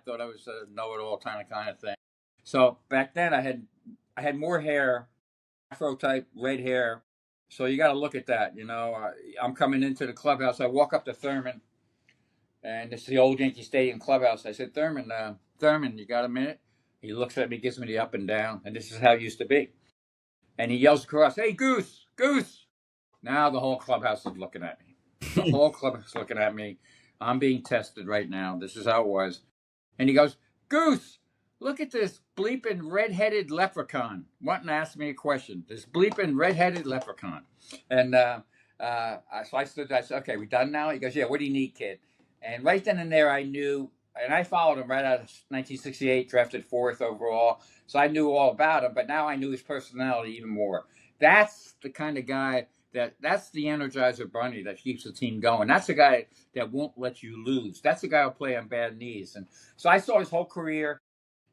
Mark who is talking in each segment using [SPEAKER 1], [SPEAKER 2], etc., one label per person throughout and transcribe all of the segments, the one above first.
[SPEAKER 1] thought I was a know-it-all kind of thing. So back then I had more hair, Afro type, red hair. So you got to look at that. I'm coming into the clubhouse. I walk up to Thurman, and it's the old Yankee Stadium clubhouse. I said, Thurman, you got a minute? He looks at me, gives me the up and down, and this is how it used to be. And he yells across, "Hey, Goose, Goose!" Now the whole clubhouse is looking at me. The whole clubhouse is looking at me. I'm being tested right now. This is how it was. And he goes, "Goose, look at this bleeping red-headed leprechaun wanting to ask me a question. This bleeping red-headed leprechaun." And so I stood there. I said, "Okay, we done now?" He goes, "Yeah, what do you need, kid?" And right then and there, I knew, and I followed him right out of 1968, drafted 4th overall. So I knew all about him, but now I knew his personality even more. That's the kind of guy that's the Energizer Bunny that keeps the team going. That's the guy that won't let you lose. That's the guy who'll play on bad knees. And so I saw his whole career,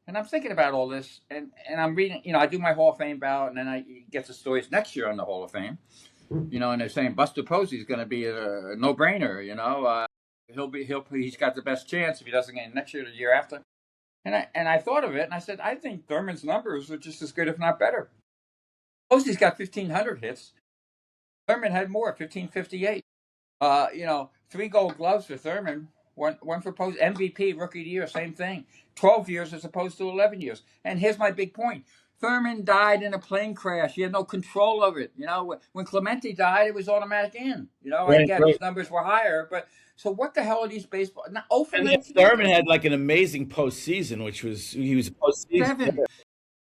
[SPEAKER 1] and I'm thinking about all this, and I'm reading, I do my Hall of Fame ballot, and then I get the stories next year on the Hall of Fame, and they're saying Buster Posey's going to be a no-brainer, he's got the best chance if he doesn't get in next year or the year after. And I thought of it, and I said, I think Thurman's numbers are just as good, if not better. Posey's got 1,500 hits. Thurman had more, 1,558. 3 Gold Gloves for Thurman, one for Posey. MVP, Rookie of the Year, same thing. 12 years as opposed to 11 years. And here's my big point. Thurman died in a plane crash. He had no control of it. When Clemente died, it was automatic in. Again, his numbers were higher, but so what the hell are these baseball? Now,
[SPEAKER 2] and Thurman had like an amazing postseason, he was a postseason.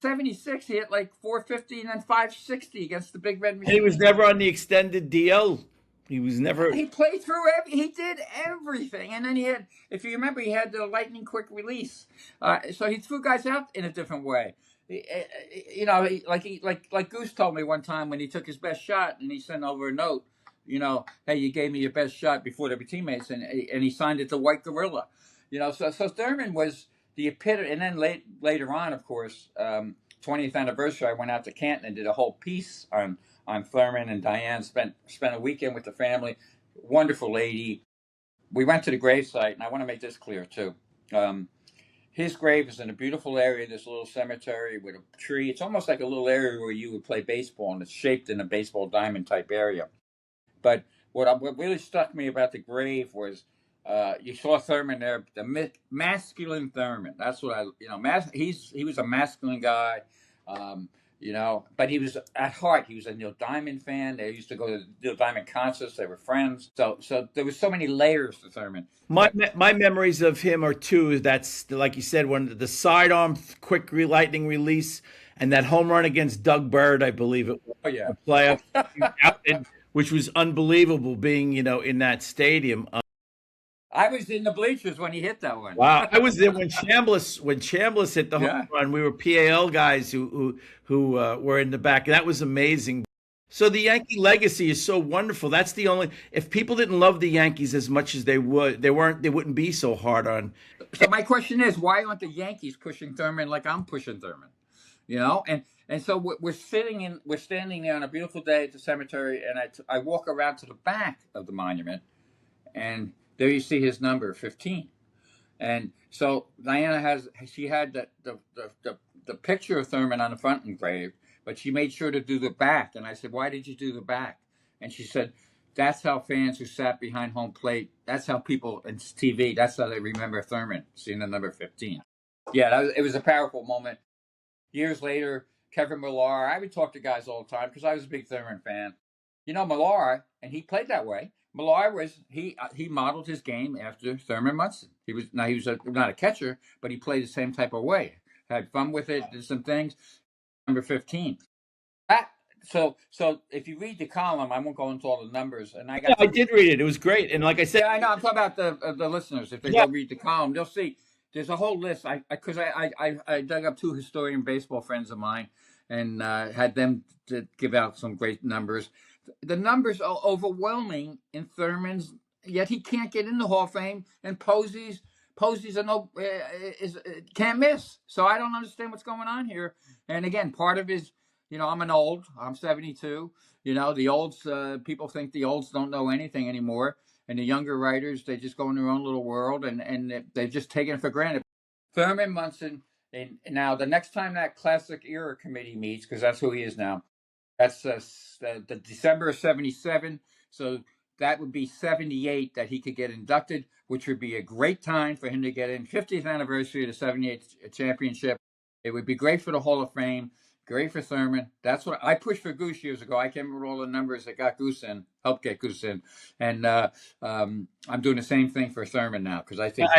[SPEAKER 1] 76, he hit like 450 and then 560 against the Big Red Machine.
[SPEAKER 2] And he was never on the extended DL. He was never.
[SPEAKER 1] He played through he did everything, and then he had, if you remember, he had the lightning quick release. So he threw guys out in a different way. Like Goose told me one time when he took his best shot and he sent over a note. Hey, you gave me your best shot before their teammates, and he signed it to White Gorilla. So Thurman was the epitome. And then later on, of course, 20th anniversary, I went out to Canton and did a whole piece on Thurman, and Diane spent a weekend with the family. Wonderful lady. We went to the gravesite, and I want to make this clear too. His grave is in a beautiful area, this little cemetery with a tree. It's almost like a little area where you would play baseball, and it's shaped in a baseball diamond type area. But what really struck me about the grave was you saw Thurman there, the masculine Thurman. That's what he was a masculine guy, but he was, at heart, he was a Neil Diamond fan. They used to go to Neil Diamond concerts. They were friends. So there was so many layers to Thurman.
[SPEAKER 2] My memories of him are two. That's, like you said, one the sidearm quick lightning release and that home run against Doug Bird, I believe it was.
[SPEAKER 1] Oh, yeah.
[SPEAKER 2] The playoff, which was unbelievable being, in that stadium.
[SPEAKER 1] I was in the bleachers when he hit that one.
[SPEAKER 2] Wow, I was there when Chambliss hit the home run. We were PAL guys who were in the back. That was amazing. So the Yankee legacy is so wonderful. That's the only. If people didn't love the Yankees as much as they wouldn't be so hard on.
[SPEAKER 1] So my question is, why aren't the Yankees pushing Thurman like I'm pushing Thurman? And so we're standing there on a beautiful day at the cemetery, and I walk around to the back of the monument, and there you see his number, 15. And so Diana had the picture of Thurman on the front engraved, but she made sure to do the back. And I said, "Why did you do the back?" And she said, "That's how fans who sat behind home plate, that's how people in TV, that's how they remember Thurman, seeing the number 15. Yeah, it was a powerful moment. Years later, Kevin Millar, I would talk to guys all the time because I was a big Thurman fan. Millar, and he played that way. Millar he modeled his game after Thurman Munson. He was not a catcher, but he played the same type of way. Had fun with it, did some things. Number 15. So if you read the column, I won't go into all the numbers. And I
[SPEAKER 2] did read it. It was great. And like I said,
[SPEAKER 1] I know. I'm talking about the listeners. If they go read the column, they'll see. There's a whole list. I dug up 2 historian baseball friends of mine and had them to give out some great numbers. The numbers are overwhelming in Thurman's, yet he can't get in the Hall of Fame, and Posey's can't miss. So I don't understand what's going on here. And again, part of his, I'm 72. The olds, people think the olds don't know anything anymore, and the younger writers, they just go in their own little world, and they've just taken it for granted. Thurman Munson. And now the next time that classic era committee meets, because that's who he is now, that's the December of 77. So that would be 78 that he could get inducted, which would be a great time for him to get in. 50th anniversary of the 78 championship. It would be great for the Hall of Fame. Great for Thurman. That's what I pushed for Goose years ago. I can't remember all the numbers that got Goose in, helped get Goose in. And I'm doing the same thing for Thurman now because I think